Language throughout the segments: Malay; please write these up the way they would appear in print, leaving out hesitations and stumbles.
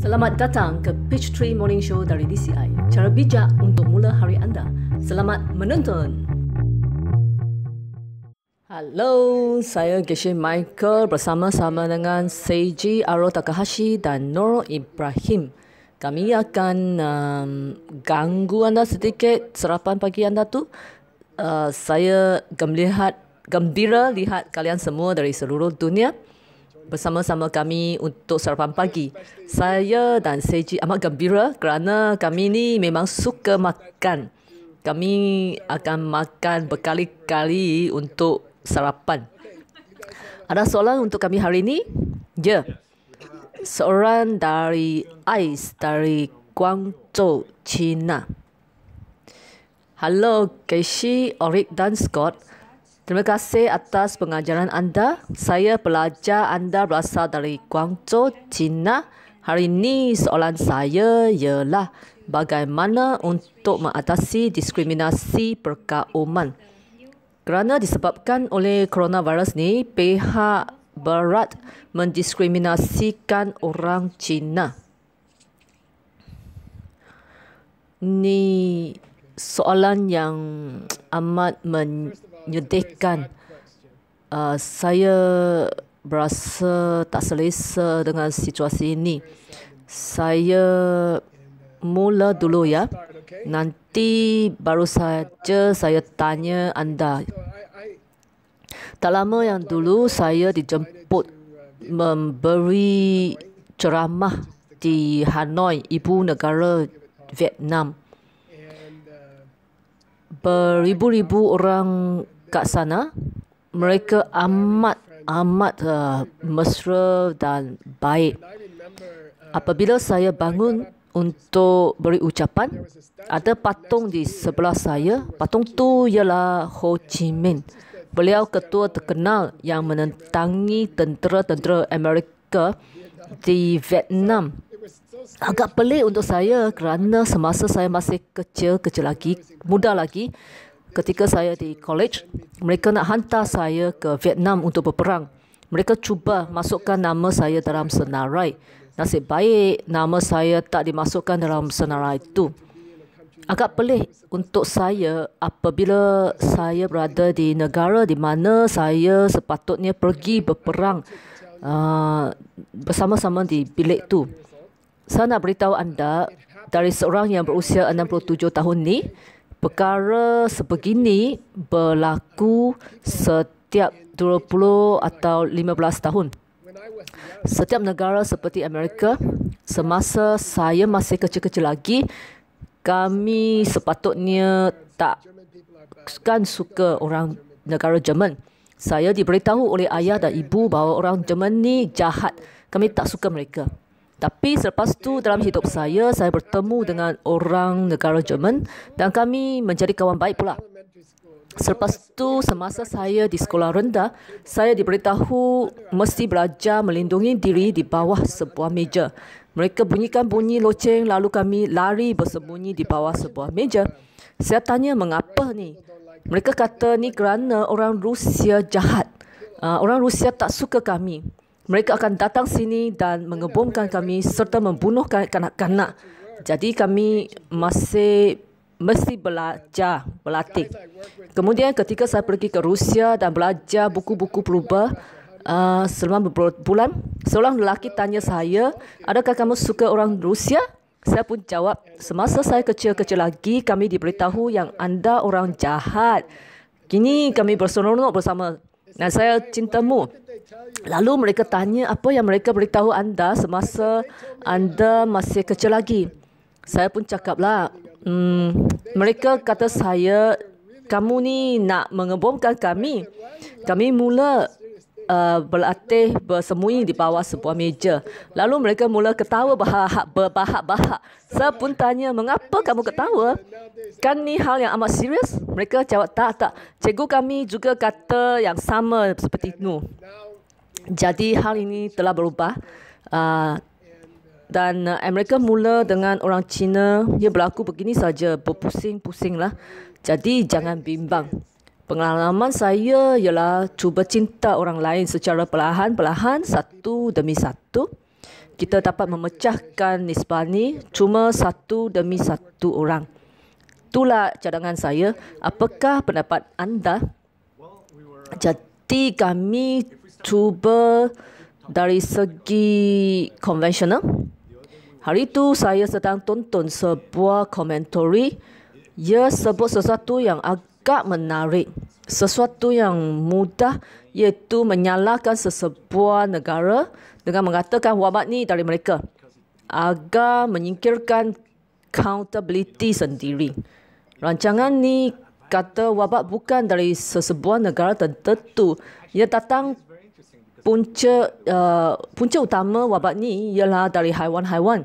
Selamat datang ke Peachtree Morning Show dari DCI. Cara bijak untuk mula hari anda. Selamat menonton. Halo, saya Geshe Michael bersama-sama dengan Seiji Aro Takahashi dan Nor Ibrahim. Kami akan ganggu anda sedikit sarapan pagi anda tu. Saya gembira lihat kalian semua dari seluruh dunia bersama-sama kami untuk sarapan pagi. Saya dan Seiji amat gembira kerana kami ni memang suka makan. Kami akan makan berkali-kali untuk sarapan. Ada soalan untuk kami hari ini? Ya. Seorang dari Ais dari Guangzhou, China. Halo, Casey, Orik dan Scott. Terima kasih atas pengajaran anda. Saya pelajar anda berasal dari Guangzhou, China. Hari ini soalan saya ialah bagaimana untuk mengatasi diskriminasi perkauman. Kerana disebabkan oleh coronavirus ni, pihak barat mendiskriminasikan orang Cina. Ni soalan yang amat menyedihkan. Saya berasa tak selesa dengan situasi ini. Saya mula dulu ya. Nanti baru saja saya tanya anda. Tak lama yang dulu saya dijemput memberi ceramah di Hanoi, ibu negara Vietnam. Beribu-ribu orang kat sana. Mereka amat mesra dan baik. Apabila saya bangun untuk beri ucapan, ada patung di sebelah saya. Patung tu ialah Ho Chi Minh. Beliau ketua terkenal yang menentangi tentera-tentera Amerika di Vietnam. Agak pelik untuk saya kerana semasa saya masih kecil lagi, muda lagi, ketika saya di college, mereka nak hantar saya ke Vietnam untuk berperang. Mereka cuba masukkan nama saya dalam senarai. Nasib baik nama saya tak dimasukkan dalam senarai itu. Agak pelik untuk saya apabila saya berada di negara di mana saya sepatutnya pergi berperang bersama-sama di bilik itu. Saya nak beritahu anda, dari seorang yang berusia 67 tahun ni, perkara sebegini berlaku setiap 20 atau 15 tahun. Setiap negara seperti Amerika, semasa saya masih kecil-kecil lagi, kami sepatutnya takkan suka orang negara Jerman. Saya diberitahu oleh ayah dan ibu bahawa orang Jerman ni jahat. Kami tak suka mereka. Tapi selepas tu dalam hidup saya bertemu dengan orang negara Jerman dan kami menjadi kawan baik pula. Selepas tu semasa saya di sekolah rendah, saya diberitahu mesti belajar melindungi diri di bawah sebuah meja. Mereka bunyikan bunyi loceng lalu kami lari bersembunyi di bawah sebuah meja. Saya tanya mengapa ni? Mereka kata ni kerana orang Rusia jahat. Orang Rusia tak suka kami. Mereka akan datang sini dan mengebomkan kami serta membunuh kanak-kanak. Jadi kami mesti belajar, berlatih. Kemudian ketika saya pergi ke Rusia dan belajar buku-buku berubah selama beberapa bulan, seorang lelaki tanya saya, adakah kamu suka orang Rusia? Saya pun jawab, semasa saya kecil-kecil lagi, kami diberitahu yang anda orang jahat. Kini kami berseronok bersama dan saya cintamu. Lalu mereka tanya apa yang mereka beritahu anda semasa anda masih kecil lagi. Saya pun cakaplah, mereka kata saya, kamu ni nak mengebomkan kami. Kami mula berlatih bersembunyi di bawah sebuah meja. Lalu mereka mula ketawa berbahak-bahak. Saya pun tanya, mengapa kamu ketawa? Kan ni hal yang amat serius? Mereka jawab, tak. Cikgu kami juga kata yang sama seperti itu. Jadi hal ini telah berubah. Dan mereka mula dengan orang Cina, ia berlaku begini saja, berpusing-pusinglah. Jadi jangan bimbang. Pengalaman saya ialah cuba cinta orang lain secara perlahan-perlahan, satu demi satu. kita dapat memecahkan nisbah ni cuma satu demi satu orang. Itulah cadangan saya. Apakah pendapat anda? Jadi kami cuba dari segi konvensional. Hari itu saya sedang tonton sebuah komentari. Ia sebut sesuatu yang agak menarik. Sesuatu yang mudah, iaitu menyalahkan sesebuah negara dengan mengatakan wabak ni dari mereka agar menyingkirkan accountability sendiri. Rancangan ni kata wabak bukan dari sesebuah negara tertentu. Ia datang punca utama wabak ni ialah dari haiwan-haiwan.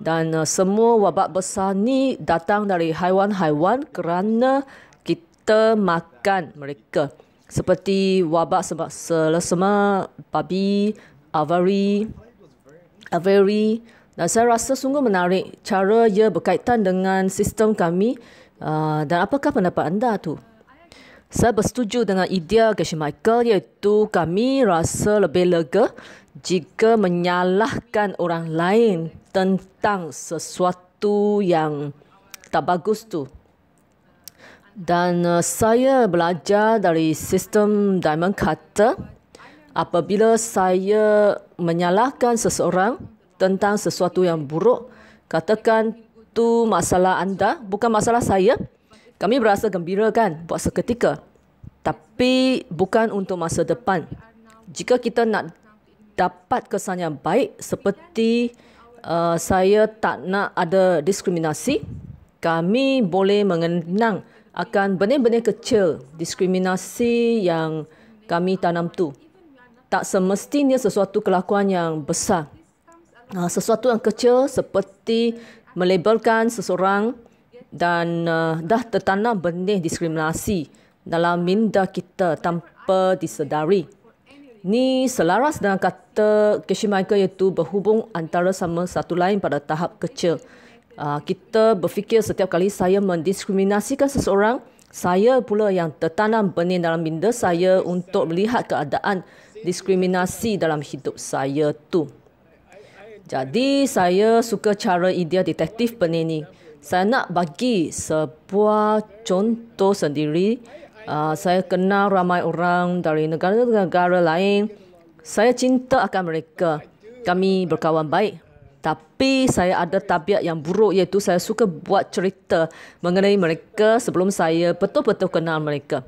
Dan semua wabak besar ni datang dari haiwan-haiwan kerana kita makan mereka. Seperti wabak selesema, babi, avari. Dan saya rasa sungguh menarik cara ia berkaitan dengan sistem kami. Dan apakah pendapat anda tu? Saya bersetuju dengan idea Geshe Michael, iaitu kami rasa lebih lega jika menyalahkan orang lain tentang sesuatu yang tak bagus tu. Dan saya belajar dari sistem Diamond Cutter. Apabila saya menyalahkan seseorang tentang sesuatu yang buruk, katakan tu masalah anda, bukan masalah saya. Kami berasa gembira kan buat seketika. Tapi bukan untuk masa depan. Jika kita nak dapat kesan yang baik, seperti saya tak nak ada diskriminasi, kami boleh mengenang akan benih-benih kecil diskriminasi yang kami tanam tu. Tak semestinya sesuatu kelakuan yang besar. Sesuatu yang kecil seperti melabelkan seseorang dan dah tertanam benih diskriminasi dalam minda kita tanpa disedari. Ni selaras dengan kata Geshe Michael, iaitu berhubung antara sama satu lain pada tahap kecil. Kita berfikir setiap kali saya mendiskriminasikan seseorang, saya pula yang tertanam benih dalam minda saya untuk melihat keadaan diskriminasi dalam hidup saya tu. Jadi saya suka cara idea detektif benih ni. Saya nak bagi sebuah contoh sendiri. Saya kenal ramai orang dari negara-negara lain. Saya cinta akan mereka. Kami berkawan baik. Tapi saya ada tabiat yang buruk, iaitu saya suka buat cerita mengenai mereka sebelum saya betul-betul kenal mereka.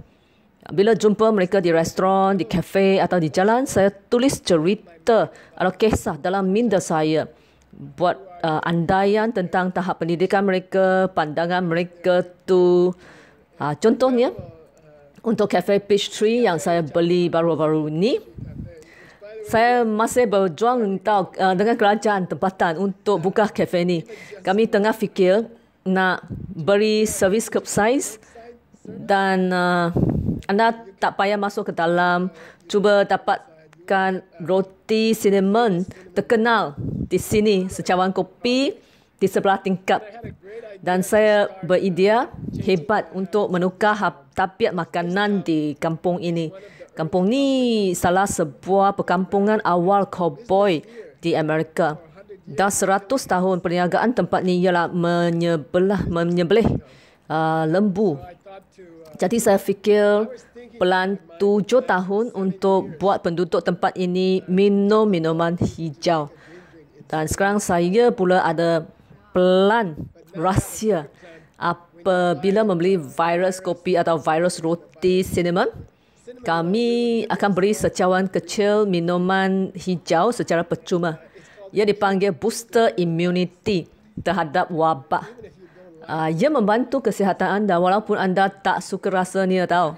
Bila jumpa mereka di restoran, di kafe atau di jalan, saya tulis cerita atau kisah dalam minda saya. Buat andaian tentang tahap pendidikan mereka, pandangan mereka tu. Contohnya, untuk kafe Peach Tree yang saya beli baru-baru ni, saya masih berjuang dengan kerajaan tempatan untuk buka kafe ni. Kami tengah fikir nak beri servis curbside dan anda tak payah masuk ke dalam, cuba dapatkan roti cinnamon terkenal di sini, secawan kopi di sebelah tingkap. Dan saya beridea hebat untuk menukar tabiat makanan di kampung ini. Kampung ni salah sebuah perkampungan awal cowboy di Amerika. Dah 100 tahun perniagaan tempat ni ialah menyembelih lembu. Jadi saya fikir pelan 7 tahun untuk buat penduduk tempat ini minum minuman hijau. Dan sekarang saya pula ada pelan rahsia apabila membeli virus kopi atau virus roti cinnamon. Kami akan beri secawan kecil minuman hijau secara percuma. Ia dipanggil booster immunity terhadap wabak. Ia membantu kesihatan anda walaupun anda tak suka rasanya tahu.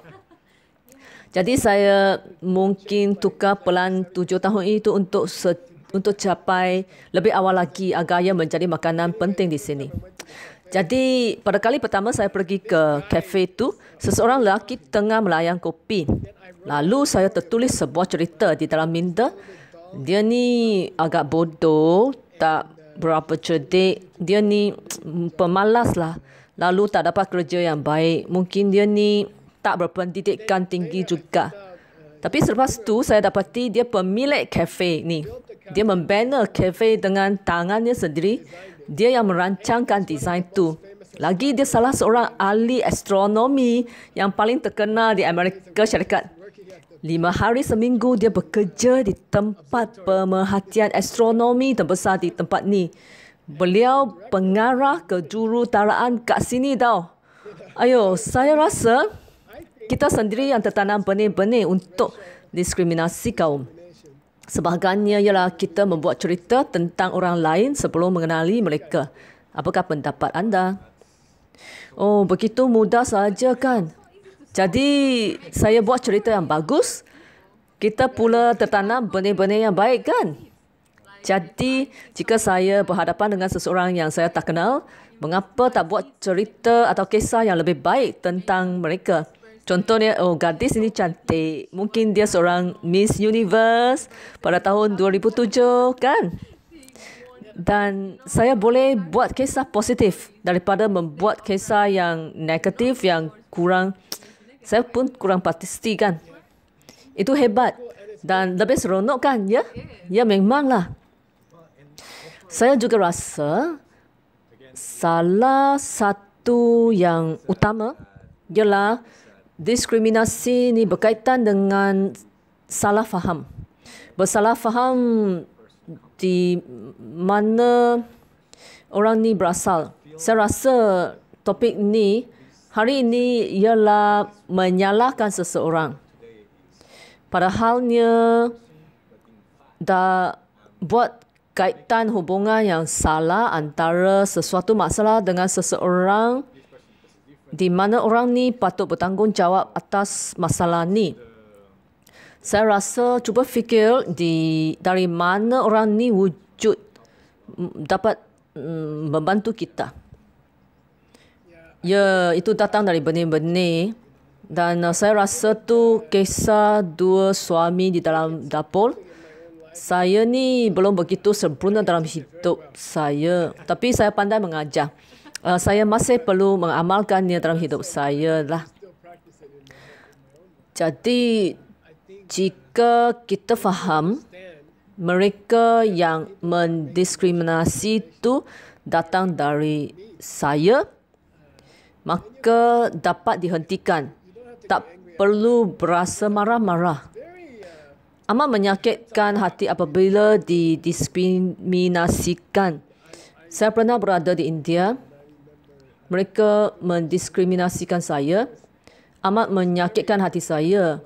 Jadi saya mungkin tukar pelan 7 tahun itu untuk capai lebih awal lagi agar ia menjadi makanan penting di sini. Jadi pada kali pertama saya pergi ke kafe itu, seseorang lelaki tengah melayan kopi. Lalu saya tertulis sebuah cerita di dalam minda. Dia ni agak bodoh, tak berapa cerdik. Dia ni pemalas lah. Lalu tak dapat kerja yang baik. Mungkin dia ni tak berpendidikan tinggi juga. Tapi selepas tu saya dapati dia pemilik kafe ni. Dia membanner kafe dengan tangannya sendiri. Dia yang merancangkan desain tu. Lagi dia salah seorang ahli astronomi yang paling terkenal di Amerika Syarikat. 5 hari seminggu dia bekerja di tempat pemerhatian astronomi terbesar di tempat ni. Beliau pengarah kejurutaraan kat sini tau. Ayo, saya rasa kita sendiri yang tertanam benih-benih untuk diskriminasi kaum. Sebahagiannya ialah kita membuat cerita tentang orang lain sebelum mengenali mereka. Apakah pendapat anda? Oh, begitu mudah saja kan? Jadi, saya buat cerita yang bagus. Kita pula tertanam benih-benih yang baik kan? Jadi, jika saya berhadapan dengan seseorang yang saya tak kenal, mengapa tak buat cerita atau kisah yang lebih baik tentang mereka? Contohnya, oh, gadis ini cantik. Mungkin dia seorang Miss Universe pada tahun 2007 kan? Dan saya boleh buat kisah positif daripada membuat kisah yang negatif, yang kurang, saya pun kurang pasti kan. Itu hebat dan lebih seronok kan, ya? Ya, memanglah. Saya juga rasa salah satu yang utama ialah diskriminasi ni berkaitan dengan salah faham. Bersalah faham di mana orang ni berasal. Saya rasa topik ni hari ini ialah menyalahkan seseorang. Padahalnya dah buat kaitan hubungan yang salah antara sesuatu masalah dengan seseorang di mana orang ni patut bertanggungjawab atas masalah ni. Saya rasa cuba fikir dari mana orang ni wujud dapat membantu kita. Ya, itu datang dari benih-benih. Dan saya rasa tu kisah dua suami di dalam dapur. Saya ni belum begitu sempurna dalam hidup saya. Tapi saya pandai mengajar. Saya masih perlu mengamalkannya dalam hidup saya lah. Jadi, jika kita faham mereka yang mendiskriminasi itu datang dari saya, maka dapat dihentikan. Tak perlu berasa marah-marah. Amat menyakitkan hati apabila didiskriminasikan. Saya pernah berada di India. Mereka mendiskriminasikan saya. Amat menyakitkan hati saya.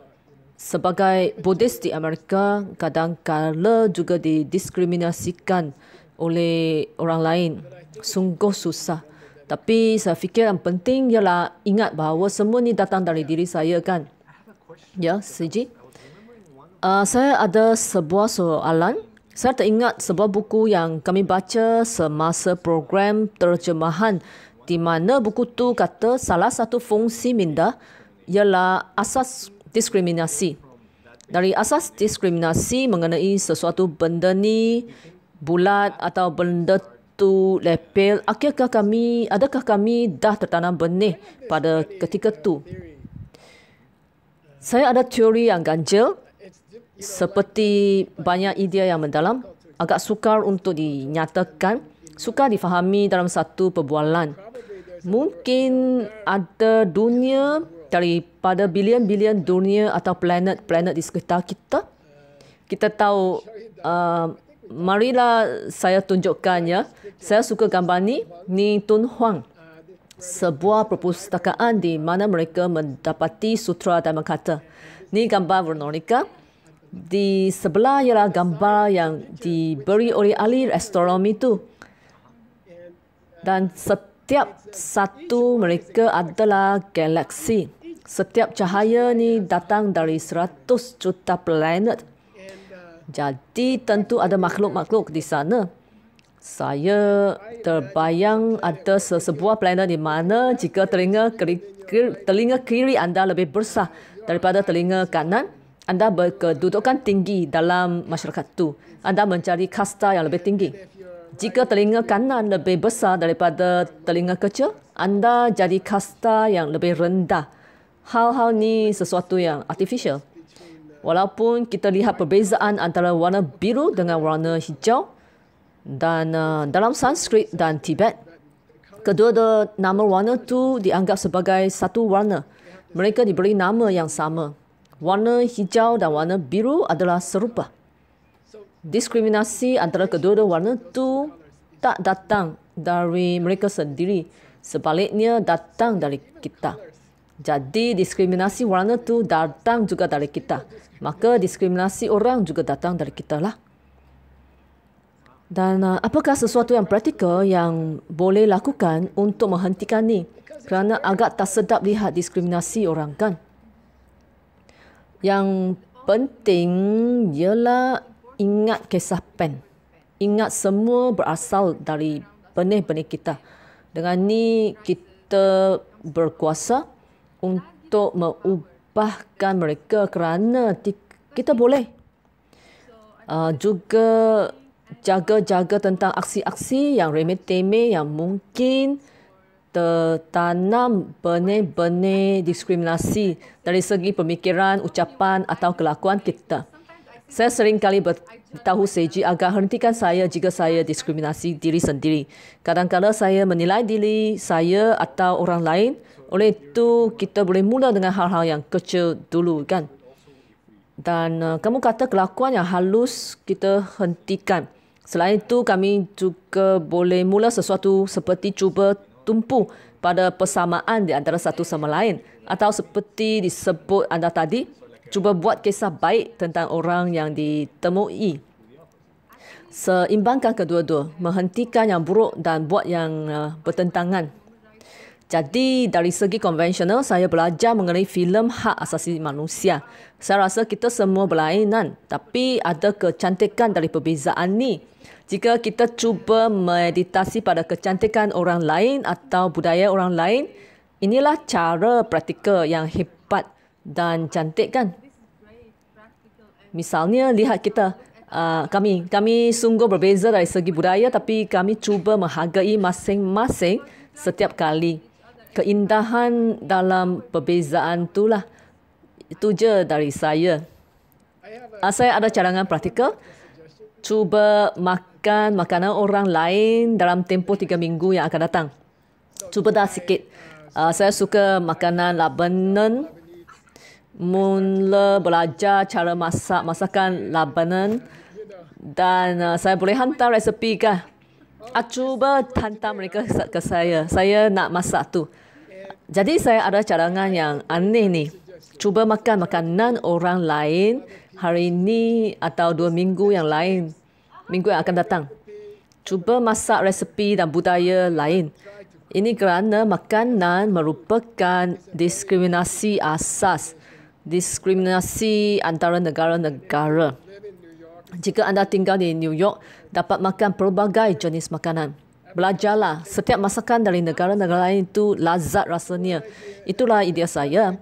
Sebagai Buddhis di Amerika, kadang-kala juga didiskriminasikan oleh orang lain. Sungguh susah. Tapi saya fikir yang penting ialah ingat bahawa semua ni datang dari diri saya kan. Ya, Siji. Saya ada sebuah soalan. Saya teringat sebuah buku yang kami baca semasa program terjemahan di mana buku tu kata salah satu fungsi minda ialah asas diskriminasi. Dari asas diskriminasi mengenai sesuatu benda ni bulat atau benda tu lepel, adakah kami dah tertanam benih pada ketika tu? Saya ada teori yang ganjil, seperti banyak idea yang mendalam, agak sukar untuk dinyatakan, sukar difahami dalam satu perbualan. Mungkin ada dunia daripada bilion-bilion dunia atau planet-planet di sekitar kita. Kita tahu, marilah saya tunjukkan ya. Saya suka gambar ni, Ni Tun Huang. Sebuah perpustakaan di mana mereka mendapati sutra dan berkata, ni gambar Veronica. Di sebelah ialah gambar yang diberi oleh ahli astronomi tu. Dan setiap satu mereka adalah galaksi. Setiap cahaya ni datang dari 100 juta planet. Jadi tentu ada makhluk-makhluk di sana. Saya terbayang ada sebuah planet di mana jika telinga kiri anda lebih besar daripada telinga kanan, anda berkedudukan tinggi dalam masyarakat tu. Anda mencari kasta yang lebih tinggi. Jika telinga kanan lebih besar daripada telinga kecil, anda jadi kasta yang lebih rendah. Hal-hal ni sesuatu yang artificial. Walaupun kita lihat perbezaan antara warna biru dengan warna hijau dan dalam Sanskrit dan Tibet, kedua-dua nama warna tu dianggap sebagai satu warna. Mereka diberi nama yang sama. Warna hijau dan warna biru adalah serupa. Diskriminasi antara kedua-dua warna tu tak datang dari mereka sendiri. Sebaliknya datang dari kita. Jadi diskriminasi warna tu datang juga dari kita. Maka diskriminasi orang juga datang dari kita lah. Dan apakah sesuatu yang praktikal yang boleh lakukan untuk menghentikan ni? Kerana agak tak sedap lihat diskriminasi orang kan. Yang penting ialah ingat kisah pen. Ingat semua berasal dari benih-benih kita. Dengan ni kita berkuasa untuk mengubahkan mereka kerana kita boleh. Juga jaga-jaga tentang aksi-aksi yang remeh-temeh yang mungkin tertanam benih-benih diskriminasi dari segi pemikiran, ucapan atau kelakuan kita. Saya sering kali beritahu Seiji agar hentikan saya jika saya diskriminasi diri sendiri. Kadang-kadang saya menilai diri saya atau orang lain. Oleh itu, kita boleh mula dengan hal-hal yang kecil dulu kan. Dan kamu kata kelakuan yang halus kita hentikan. Selain itu, kami juga boleh mula sesuatu seperti cuba tumpu pada persamaan di antara satu sama lain. Atau seperti disebut anda tadi, cuba buat kisah baik tentang orang yang ditemui. Seimbangkan kedua-dua, menghentikan yang buruk dan buat yang bertentangan. Jadi dari segi konvensional, saya belajar mengenai filem hak asasi manusia. Saya rasa kita semua berlainan, tapi ada kecantikan dari perbezaan ni. Jika kita cuba meditasi pada kecantikan orang lain atau budaya orang lain, inilah cara praktikal yang hebat dan cantik kan. Misalnya lihat kita, kami sungguh berbeza dari segi budaya, tapi kami cuba menghargai masing-masing setiap kali. Keindahan dalam perbezaan itulah. Itu je dari saya. Saya ada cadangan praktikal. Cuba makan makanan orang lain dalam tempoh 3 minggu yang akan datang. Cuba dah sikit. Saya suka makanan Lebanon. Mula belajar cara masak masakan Lebanon. Dan saya boleh hantar resepi kah? Cuba hantar mereka ke saya. Saya nak masak tu. Jadi saya ada cadangan yang aneh ni. Cuba makan makanan orang lain hari ini atau 2 minggu yang lain. Minggu yang akan datang. Cuba masak resepi dan budaya lain. Ini kerana makanan merupakan diskriminasi asas. Diskriminasi antara negara-negara. Jika anda tinggal di New York, dapat makan pelbagai jenis makanan. Belajarlah, setiap masakan dari negara-negara lain itu lazat rasanya. Itulah idea saya.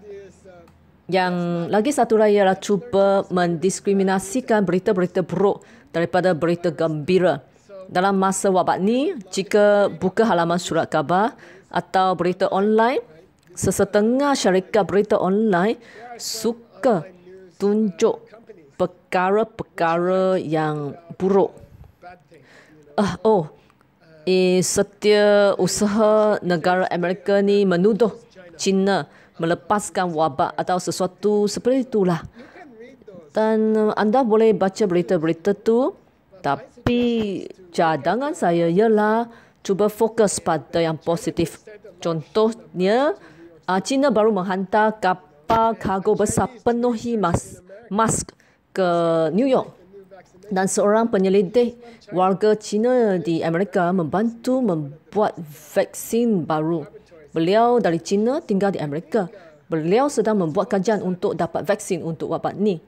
Yang lagi satu lagi ialah cuba mendiskriminasikan berita-berita buruk daripada berita gembira. Dalam masa wabak ni, jika buka halaman surat khabar atau berita online, sesetengah syarikat berita online suka tunjuk perkara-perkara yang buruk. Setiausaha negara Amerika ni menuduh China melepaskan wabak atau sesuatu seperti itulah. Dan anda boleh baca berita-berita tu, tapi cadangan saya ialah cuba fokus pada yang positif. Contohnya, China baru menghantar kapal kargo besar penuhi mask ke New York. Dan seorang penyelidik warga Cina di Amerika membantu membuat vaksin baru. Beliau dari China tinggal di Amerika. Beliau sedang membuat kajian untuk dapat vaksin untuk wabak ni.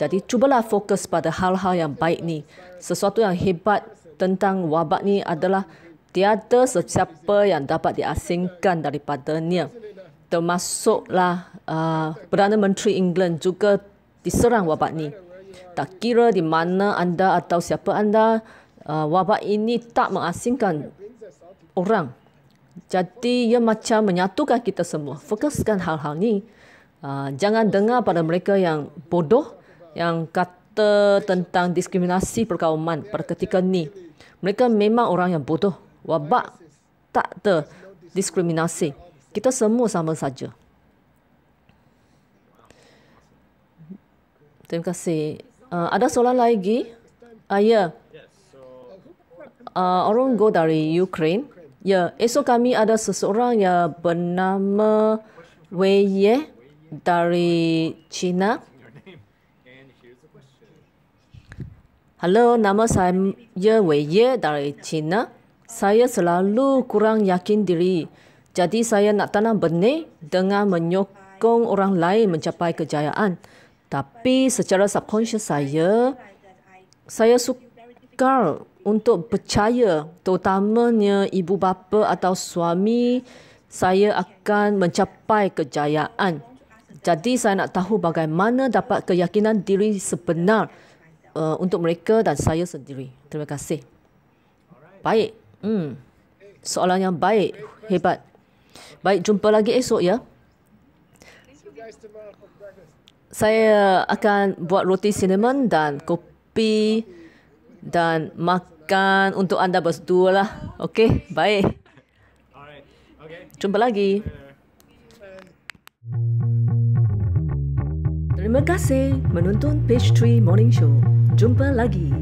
Jadi cubalah fokus pada hal-hal yang baik ni. Sesuatu yang hebat tentang wabak ni adalah tiada sesiapa yang dapat diasingkan daripadanya. Termasuklah Perdana Menteri England juga diserang wabak ni. Tak kira di mana anda atau siapa anda, wabak ini tak mengasingkan orang. Jadi ia macam menyatukan kita semua. Fokuskan hal-hal ni. Jangan dengar pada mereka yang bodoh yang kata tentang diskriminasi perkauman pada ketika ni. Mereka memang orang yang bodoh. Wabak tak ada diskriminasi. Kita semua sama saja. Terima kasih. Ada soalan lagi? Ya. Orang go dari Ukraine. Ya, esok kami ada seseorang yang bernama Wei Ye dari China. Halo, nama saya Wei Ye dari China. Saya selalu kurang yakin diri. Jadi saya nak tanam benih dengan menyokong orang lain mencapai kejayaan. Tapi secara subconscious saya sukar untuk percaya, terutamanya ibu bapa atau suami saya akan mencapai kejayaan. Jadi saya nak tahu bagaimana dapat keyakinan diri sebenar untuk mereka dan saya sendiri. Terima kasih. Baik. Soalan yang baik. Hebat. Baik, jumpa lagi esok ya. Saya akan buat roti cinnamon dan kopi dan makan untuk anda berdua lah. Okey, baik. Jumpa lagi. Terima kasih menonton Page 3 Morning Show. Jumpa lagi.